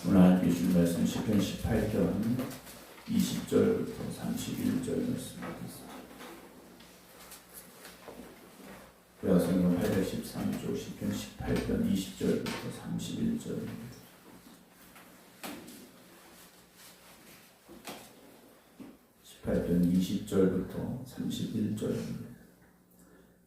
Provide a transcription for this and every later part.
오늘 하나님께 주신 말씀 시편 18편 20절부터 31절 말씀 하겠습니다. 구약성경 813조 시편 18편 20절부터 31절. (18편) 20절부터 31절입니다.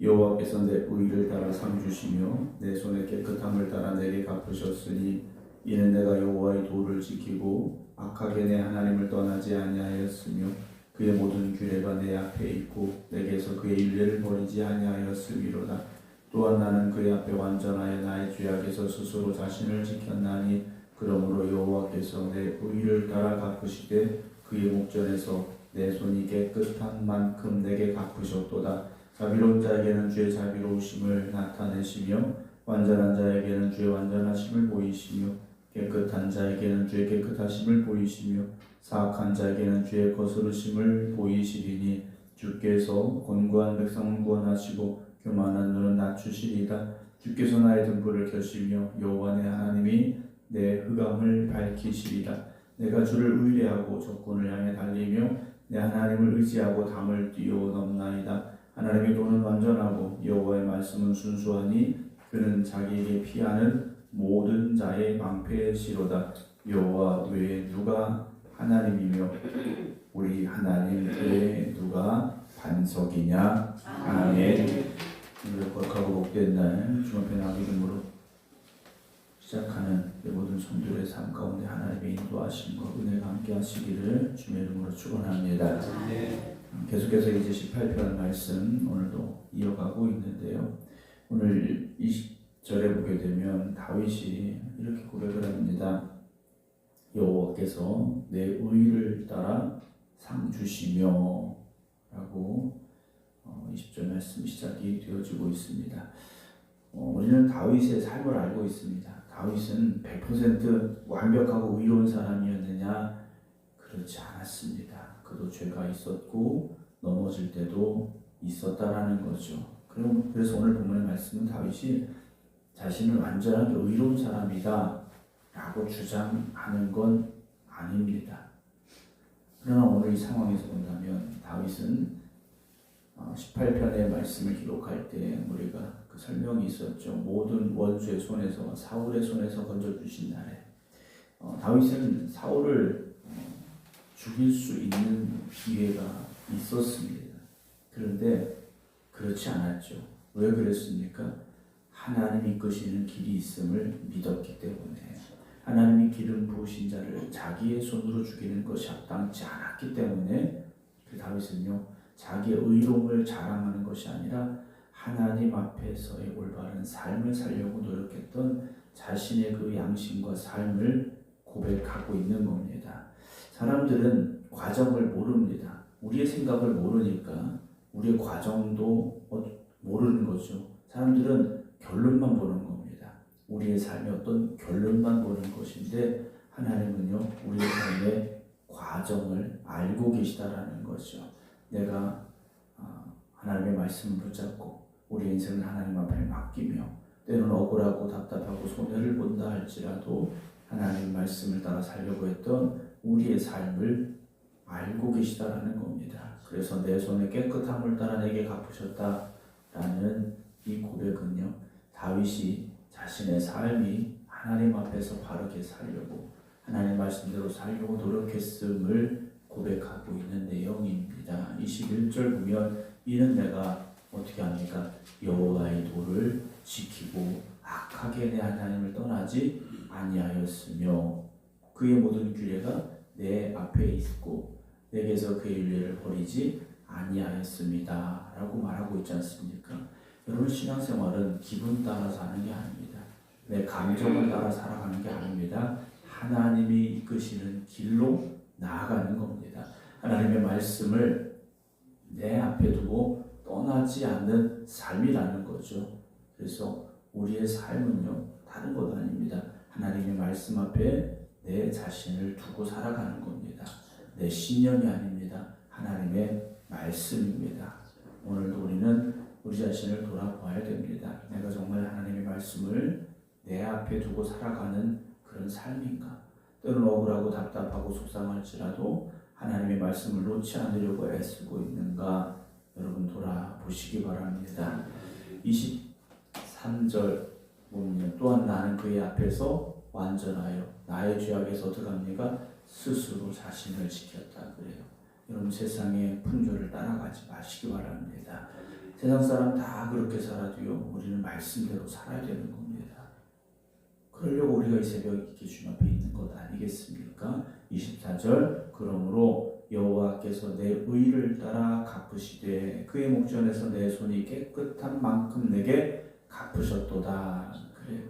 여호와께서 내 의를 따라 상 주시며 내 손의 깨끗함을 따라 내게 갚으셨으니 이는 내가 여호와의 도를 지키고 악하게 내 하나님을 떠나지 아니하였으며 그의 모든 규례가 내 앞에 있고 내게서 그의 율례를 버리지 아니하였음이로다. 또한 나는 그의 앞에 완전하여 나의 죄악에서 스스로 자신을 지켰나니 그러므로 여호와께서 내 의를 따라 갚으시되 그의 목전에서 내 손이 깨끗한 만큼 내게 갚으셨도다. 자비로운 자에게는 주의 자비로우심을 나타내시며 완전한 자에게는 주의 완전하심을 보이시며 깨끗한 자에게는 주의 깨끗하심을 보이시며 사악한 자에게는 주의 거스르심을 보이시리니 주께서 곤고한 백성은 구원하시고 교만한 눈은 낮추시리다. 주께서 나의 등불을 켜시며 여호와 내 하나님이 내 흑암을 밝히시리다. 내가 주를 의뢰하고 적군을 향해 달리며 내 하나님을 의지하고 담을 뛰어넘나이다. 하나님의 도는 완전하고 여호와의 말씀은 순수하니 그는 자기에게 피하는 모든 자의 방패시로다. 여호와 외에 누가 하나님이며 우리 하나님 외에 누가 반석이냐. 아멘. 오늘 거룩하고 복된 날 주말편 악기름으로 시작하는 모든 성도의 삶 가운데 하나님의 인도하심과 은혜가 함께 하시기를 주의 이름으로 축원합니다. 계속해서 이제 18편 말씀 오늘도 이어가고 있는데요. 오늘 20절에 보게 되면 다윗이 이렇게 고백을 합니다. 여호와께서 내 의를 따라 상 주시며 라고 20절 말씀 시작이 되어지고 있습니다. 우리는 다윗의 삶을 알고 있습니다. 다윗은 100% 완벽하고 의로운 사람이었느냐? 그렇지 않았습니다. 그도 죄가 있었고 넘어질 때도 있었다라는 거죠. 그래서 오늘 본문의 말씀은 다윗이 자신은 완전하게 의로운 사람이다 라고 주장하는 건 아닙니다. 그러나 오늘 이 상황에서 본다면 다윗은 18편의 말씀을 기록할 때 우리가 그 설명이 있었죠. 모든 원수의 손에서 사울의 손에서 건져주신 날에 다윗은 사울을 죽일 수 있는 기회가 있었습니다. 그런데 그렇지 않았죠. 왜 그랬습니까? 하나님이 이끄시는 길이 있음을 믿었기 때문에, 하나님이 기름 부으신 자를 자기의 손으로 죽이는 것이 합당치 않았기 때문에 그 다윗은요 자기의 의로움을 자랑하는 것이 아니라 하나님 앞에서의 올바른 삶을 살려고 노력했던 자신의 그 양심과 삶을 고백하고 있는 겁니다. 사람들은 과정을 모릅니다. 우리의 생각을 모르니까 우리의 과정도 모르는 거죠. 사람들은 결론만 보는 겁니다. 우리의 삶의 어떤 결론만 보는 것인데 하나님은요 우리의 삶의 과정을 알고 계시다라는 거죠. 내가 하나님의 말씀을 붙잡고 우리 인생을 하나님 앞에 맡기며 때로는 억울하고 답답하고 손해를 본다 할지라도 하나님 말씀을 따라 살려고 했던 우리의 삶을 알고 계시다라는 겁니다. 그래서 내 손의 깨끗함을 따라 내게 갚으셨다라는 이 고백은요 다윗이 자신의 삶이 하나님 앞에서 바르게 살려고 하나님 말씀대로 살려고 노력했음을 고백하고 있는 내용입니다. 21절 보면 이는 내가 어떻게 합니까? 여호와의 도를 지키고 악하게 내 하나님을 떠나지 아니하였으며 그의 모든 규례가 내 앞에 있고 내게서 그의 율례를 버리지 아니하였습니다 라고 말하고 있지 않습니까? 여러분 신앙생활은 기분 따라 사는 게 아닙니다. 내 감정을 따라 살아가는 게 아닙니다. 하나님이 이끄시는 길로 나아가는 겁니다. 하나님의 말씀을 내 앞에 두고 떠나지 않는 삶이라는 거죠. 그래서 우리의 삶은요 다른 것 아닙니다. 하나님의 말씀 앞에 내 자신을 두고 살아가는 겁니다. 내 신념이 아닙니다. 하나님의 말씀입니다. 오늘도 우리는 우리 자신을 돌아봐야 됩니다. 내가 정말 하나님의 말씀을 내 앞에 두고 살아가는 그런 삶인가? 때로는 억울하고 답답하고 속상할지라도 하나님의 말씀을 놓지 않으려고 애쓰고 있는가 여러분 돌아보시기 바랍니다. 23절 보면 또한 나는 그의 앞에서 완전하여 나의 죄악에서 어떡합니까? 스스로 자신을 지켰다 그래요. 여러분 세상의 풍조를 따라가지 마시기 바랍니다. 세상 사람 다 그렇게 살아도요 우리는 말씀대로 살아야 되는 겁니다. 그러려고 우리가 이 새벽 이렇게 주님 앞에 있는 것 아니겠습니까? 24절 그러므로 여호와께서 내 의를 따라 갚으시되 그의 목전에서 내 손이 깨끗한 만큼 내게 갚으셨도다 그래요.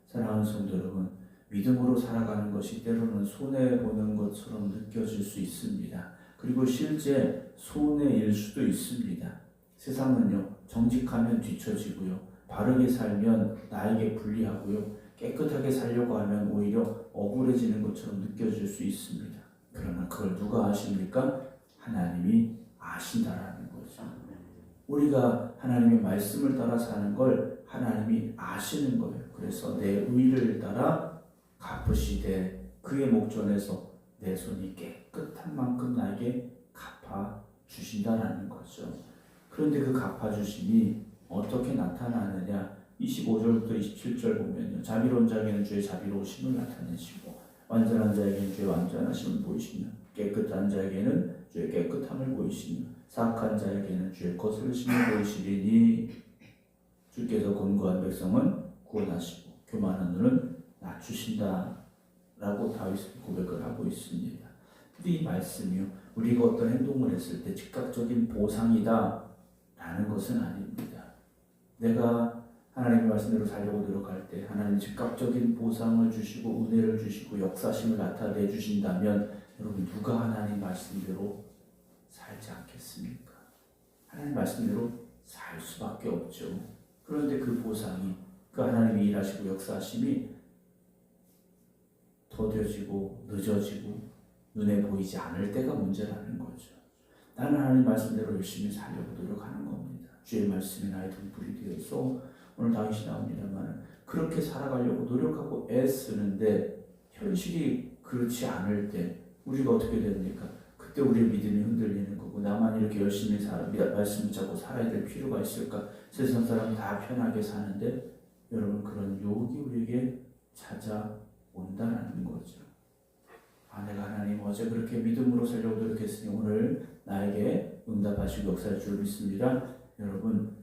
사랑하는 성도 여러분, 믿음으로 살아가는 것이 때로는 손해보는 것처럼 느껴질 수 있습니다. 그리고 실제 손해일 수도 있습니다. 세상은요 정직하면 뒤처지고요 바르게 살면 나에게 불리하고요 깨끗하게 살려고 하면 오히려 억울해지는 것처럼 느껴질 수 있습니다. 그러나 그걸 누가 아십니까? 하나님이 아신다라는 거죠. 우리가 하나님의 말씀을 따라 사는 걸 하나님이 아시는 거예요. 그래서 내 의를 따라 갚으시되 그의 목전에서 내 손이 깨끗한 만큼 나에게 갚아주신다라는 거죠. 그런데 그 갚아주심이 어떻게 나타나느냐? 25절부터 27절 보면요. 자비로운 자에게는 주의 자비로우심을 나타내시고 완전한 자에게는 주의 완전하심을 보이시며 깨끗한 자에게는 주의 깨끗함을 보이시며 사악한 자에게는 주의 거스르심을 보이시리니 주께서 곤고한 백성은 구원하시고 교만한 눈은 낮추신다 라고 다윗은 고백을 하고 있습니다. 근데 이 말씀이요 우리가 어떤 행동을 했을 때 즉각적인 보상이다 라는 것은 아닙니다. 내가 하나님의 말씀대로 살려고 노력할 때 하나님 즉각적인 보상을 주시고 은혜를 주시고 역사심을 나타내 주신다면 여러분 누가 하나님 말씀대로 살지 않겠습니까? 하나님 말씀대로 살 수밖에 없죠. 그런데 그 보상이 그 하나님이 일하시고 역사하심이 더뎌지고 늦어지고 눈에 보이지 않을 때가 문제라는 거죠. 나는 하나님 말씀대로 열심히 살려고 노력하는 겁니다. 주의 말씀이 나의 등불이 되어서 오늘 다윗이 나옵니다만 그렇게 살아가려고 노력하고 애쓰는데 현실이 그렇지 않을 때 우리가 어떻게 됩니까? 그때 우리의 믿음이 흔들리는 거고 나만 이렇게 열심히 말씀 붙잡고 살아야 될 필요가 있을까? 세상 사람 다 편하게 사는데 여러분 그런 유혹이 우리에게 찾아온다는 거죠. 내가 하나님 어제 그렇게 믿음으로 살려고 노력했으니 오늘 나에게 응답하시고 역사할 줄 믿습니다. 여러분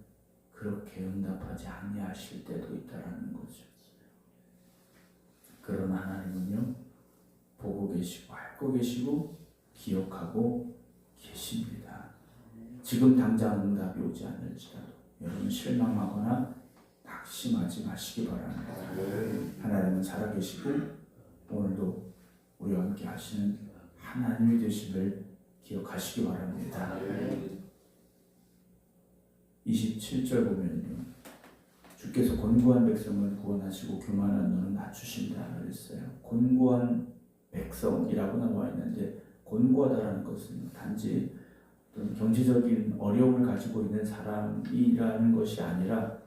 그렇게 응답하지 아니하실 때도 있다라는 거죠. 그러나 하나님은요 보고 계시고 알고 계시고 기억하고 계십니다. 지금 당장 응답이 오지 않을지라도 여러분 실망하거나 낙심하지 마시기 바랍니다. 하나님은 살아계시고 오늘도 우리와 함께 하시는 하나님이 되심을 기억하시기 바랍니다. 27절 보면요. 주께서 곤고한 백성을 구원하시고 교만한 눈은 낮추신다 그랬어요. 곤고한 백성이라고 나와 있는데 곤고하다라는 것은 단지 어떤 경제적인 어려움을 가지고 있는 사람이라는 것이 아니라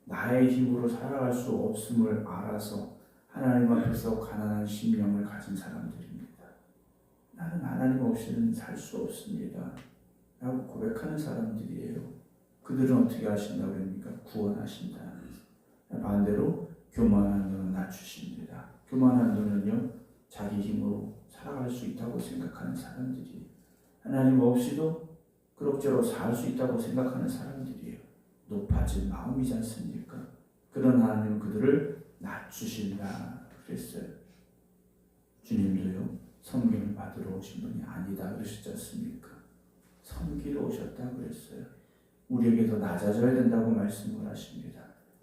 나의 힘으로 살아갈 수 없음을 알아서 하나님 앞에서 가난한 심령을 가진 사람들입니다. 나는 하나님 없이는 살 수 없습니다 라고 고백하는 사람들이에요. 그들은 어떻게 하신다고 합니까? 구원하신다. 반대로 교만한 눈은 낮추십니다. 교만한 눈은요 자기 힘으로 살아갈 수 있다고 생각하는 사람들이 하나님 없이도 그럭저럭 살 수 있다고 생각하는 사람들이에요. 높아진 마음이지 않습니까? 그런 하나님은 그들을 낮추신다 그랬어요. 주님도요 섬김을 받으러 오신 분이 아니다 그러셨지 않습니까? 섬기러 오셨다 그랬어요. 우리에게 더 낮아져야 된다고 말씀을 하십니다.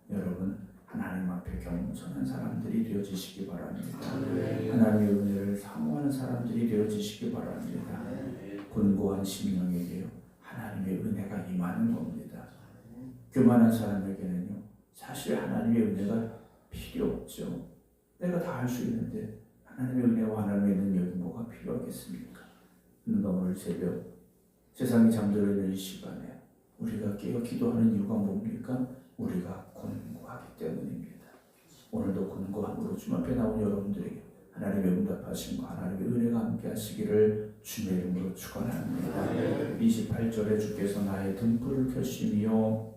여러분 하나님 앞에 겸손한 사람들이 되어지시기 바랍니다. 하나님의 은혜를 사모하는 사람들이 되어지시기 바랍니다. 곤고한 심령에게요 하나님의 은혜가 임하는 겁니다. 교만한 사람에게는요 사실 하나님의 은혜가 필요 없죠. 내가 다 할 수 있는데 하나님의 은혜와 하나님의 능력이 뭐가 필요하겠습니까? 그런가 오늘 새벽 세상이 잠들어 있는 이 시간에 우리가 깨어 기도하는 이유가 뭡니까? 우리가 곤고하기 때문입니다. 오늘도 곤고함으로 주님 앞에 나온 여러분들에게 하나님의 응답하심과 하나님의 은혜가 함께 하시기를 주의 이름으로 축원합니다. 28절에 주께서 나의 등불을 켜시며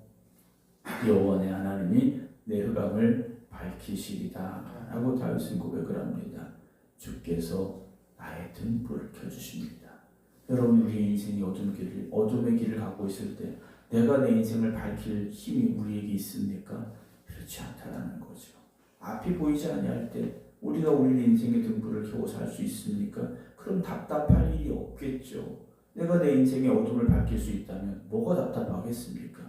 여호와의 하나님이 내 흑암을 밝히시리다 라고 다윗은 고백을 합니다. 주께서 나의 등불을 켜주십니다. 여러분, 우리 인생이 어둠의 길을 가고 있을 때 내가 내 인생을 밝힐 힘이 우리에게 있습니까? 그렇지 않다라는 거죠. 앞이 보이지 아니할 때 우리가 우리 인생의 등불을 켜고 살 수 있습니까? 그럼 답답할 일이 없겠죠. 내가 내 인생의 어둠을 밝힐 수 있다면 뭐가 답답하겠습니까?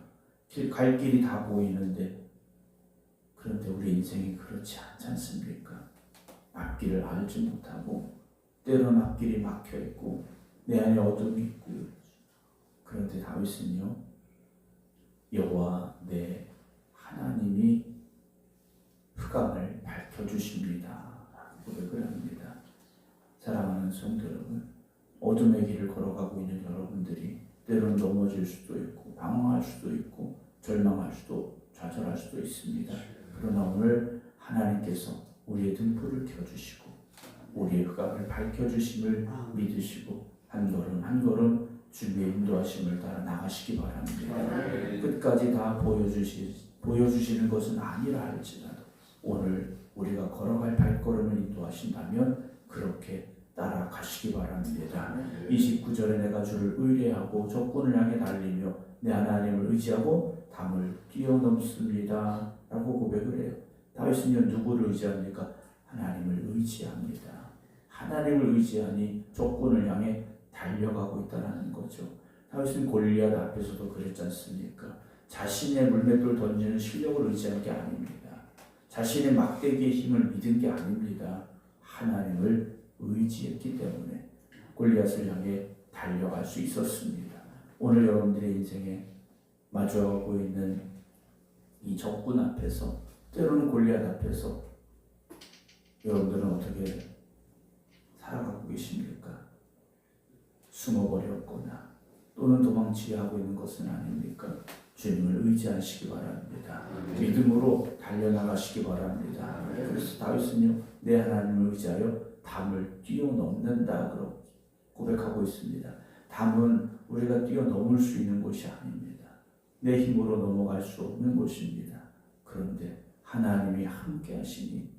갈 길이 다 보이는데, 그런데 우리 인생이 그렇지 않지 않습니까? 앞길을 알지 못하고 때로는 앞길이 막혀있고 내 안에 어둠이 있고, 그런데 다윗은요, 여호와 내 하나님이 흑암을 밝혀주십니다 고백을 합니다. 사랑하는 성도 여러분, 어둠의 길을 걸어가고 있는 여러분들이 때로는 넘어질 수도 있고 방황할 수도 있고 절망할 수도 좌절할 수도 있습니다. 그러나 오늘 하나님께서 우리의 등불을 켜주시고 우리의 흑암을 밝혀주심을 믿으시고 한 걸음 한 걸음 주님의 인도하심을 따라 나가시기 바랍니다. 끝까지 다 보여주시는 것은 아니라 할지라도 오늘 우리가 걸어갈 발걸음을 인도하신다면 그렇게 따라가시기 바랍니다. 29절에 내가 주를 의뢰하고 적군을 향해 달리며 내 하나님을 의지하고 담을 뛰어넘습니다 라고 고백을 해요. 다윗은요, 누구를 의지합니까? 하나님을 의지합니다. 하나님을 의지하니 적군을 향해 달려가고 있다는 거죠. 다윗은 골리앗 앞에서도 그랬지 않습니까? 자신의 물맷돌 던지는 실력을 의지한 게 아닙니다. 자신의 막대기의 힘을 믿은 게 아닙니다. 하나님을 의지했기 때문에 골리앗을 향해 달려갈 수 있었습니다. 오늘 여러분들의 인생에 마주하고 있는 이 적군 앞에서, 때로는 골리앗 앞에서 여러분들은 어떻게 살아가고 계십니까? 숨어버렸거나 또는 도망치려 하고 있는 것은 아닙니까? 주님을 의지하시기 바랍니다. 믿음으로 달려나가시기 바랍니다. 그래서 다윗은요, 내 하나님을 의지하여 담을 뛰어넘는다 그렇게 고백하고 있습니다. 담은 우리가 뛰어넘을 수 있는 곳이 아닙니다. 내 힘으로 넘어갈 수 없는 곳입니다. 그런데 하나님이 함께 하시니,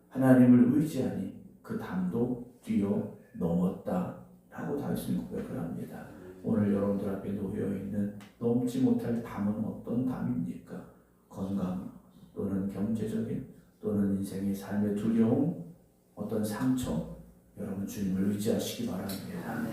하나님을 의지하니 그 담도 뛰어넘었다 라고 다윗은 고백을 합니다. 오늘 여러분들 앞에 놓여있는 넘지 못할 담은 어떤 담입니까? 건강 또는 경제적인 또는 인생의 삶의 두려움, 어떤 상처, 여러분 주님을 의지하시기 바랍니다.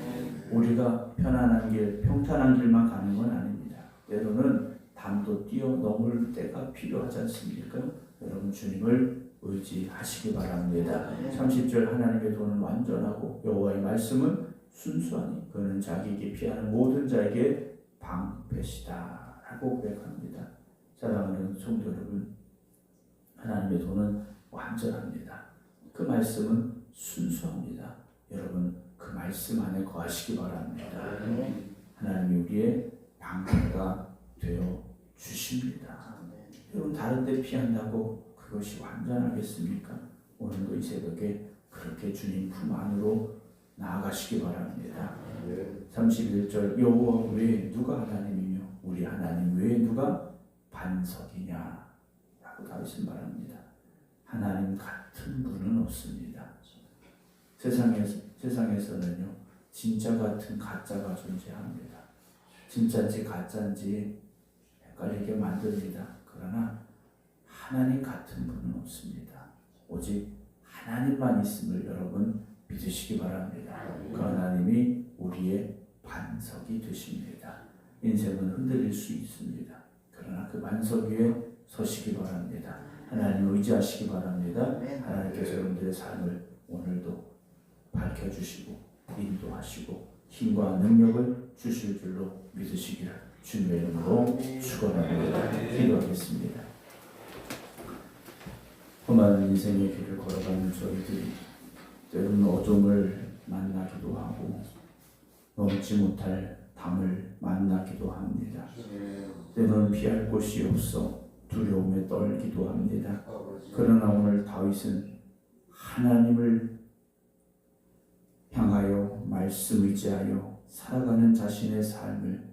우리가 편안한 길, 평탄한 길만 가는 건 아닙니다. 때로는 담도 뛰어넘을 때가 필요하지 않습니까? 여러분 주님을 의지하시기 바랍니다. 30절 하나님의 도는 완전하고 여호와의 말씀은 순수하니 그는 자기에게 피하는 모든 자에게 방패시다 라고 고백합니다. 사랑하는 성도 여러분, 하나님의 도는 완전합니다. 그 말씀은 순수합니다. 여러분 그 말씀 안에 거하시기 바랍니다. 하나님이 우리의 방패가 되어 주십니다. 여러분 다른 데 피한다고 그것이 완전하겠습니까? 오늘도 이 새벽에 그렇게 주님 품 안으로 나아가시기 바랍니다. 31절 여호와 외에 누가 하나님이며 우리 하나님 외에 누가 반석이냐 라고 다윗은 말합니다. 하나님 같은 분은 없습니다. 세상에서는요, 진짜 같은 가짜가 존재합니다. 진짜인지 가짜인지 헷갈리게 만듭니다. 그러나 하나님 같은 분은 없습니다. 오직 하나님만 있음을 여러분 믿으시기 바랍니다. 그 하나님이 우리의 반석이 되십니다. 인생은 흔들릴 수 있습니다. 그러나 그 반석 위에 서시기 바랍니다. 하나님을 의지하시기 바랍니다. 하나님께서 여러분들의 삶을 오늘도 밝혀주시고 인도하시고 힘과 능력을 주실 줄로 믿으시기를 주님의 이름으로 축원합니다. 기도하겠습니다. 험한 인생의 길을 걸어가는 저희들이 때로는 어둠을 만나기도 하고 넘지 못할 담을 만나기도 합니다. 때로는 피할 곳이 없어 두려움에 떨기도 합니다. 그러나 오늘 다윗은 하나님을 말씀 의지하여 살아가는 자신의 삶을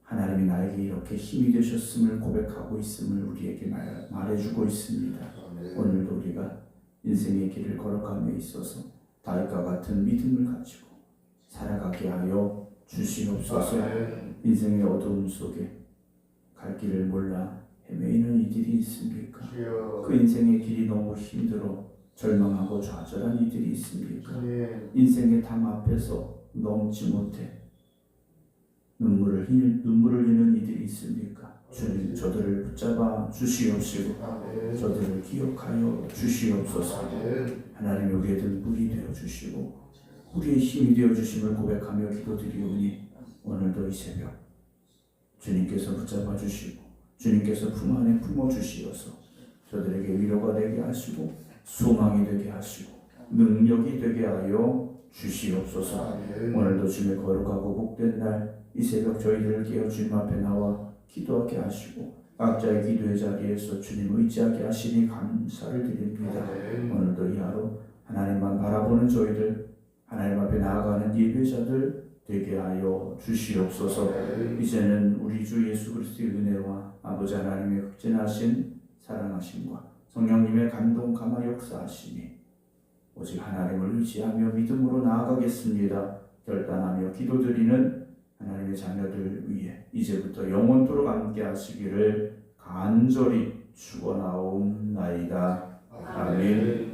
하나님이 나에게 이렇게 힘이 되셨음을 고백하고 있음을 우리에게 말해주고 있습니다. 오늘도 우리가 인생의 길을 걸어감에 있어서 다윗과 같은 믿음을 가지고 살아가게 하여 주시옵소서. 인생의 어두움 속에 갈 길을 몰라 헤매이는 이들이 있습니까? 그 인생의 길이 너무 힘들어 절망하고 좌절한 이들이 있습니까? 인생의 담 앞에서 넘지 못해 눈물을 흘리는 이들이 있습니까? 주님, 저들을 붙잡아 주시옵시고 저들을 기억하여 주시옵소서. 하나님이 우리의 등불이 되어 주시고 우리의 힘이 되어 주심을 고백하며 기도드리오니 오늘도 이 새벽 주님께서 붙잡아 주시고 주님께서 품 안에 품어 주시어서 저들에게 위로가 되게 하시고 소망이 되게 하시고 능력이 되게 하여 주시옵소서. 오늘도 주님의 거룩하고 복된 날 이 새벽 저희들을 깨어 주님 앞에 나와 기도하게 하시고 각자의 기도의 자리에서 주님 의지하게 하시니 감사를 드립니다. 오늘도 이 하루 하나님만 바라보는 저희들, 하나님 앞에 나아가는 예배자들 되게 하여 주시옵소서. 이제는 우리 주 예수 그리스도의 은혜와 아버지 하나님의 극진하신 사랑하심과 성령님의 감동 감화 역사하심이 오직 하나님을 의지하며 믿음으로 나아가겠습니다. 결단하며 기도드리는 하나님의 자녀들 위해 이제부터 영원토록 함께 하시기를 간절히 축원하옵나이다. 아멘.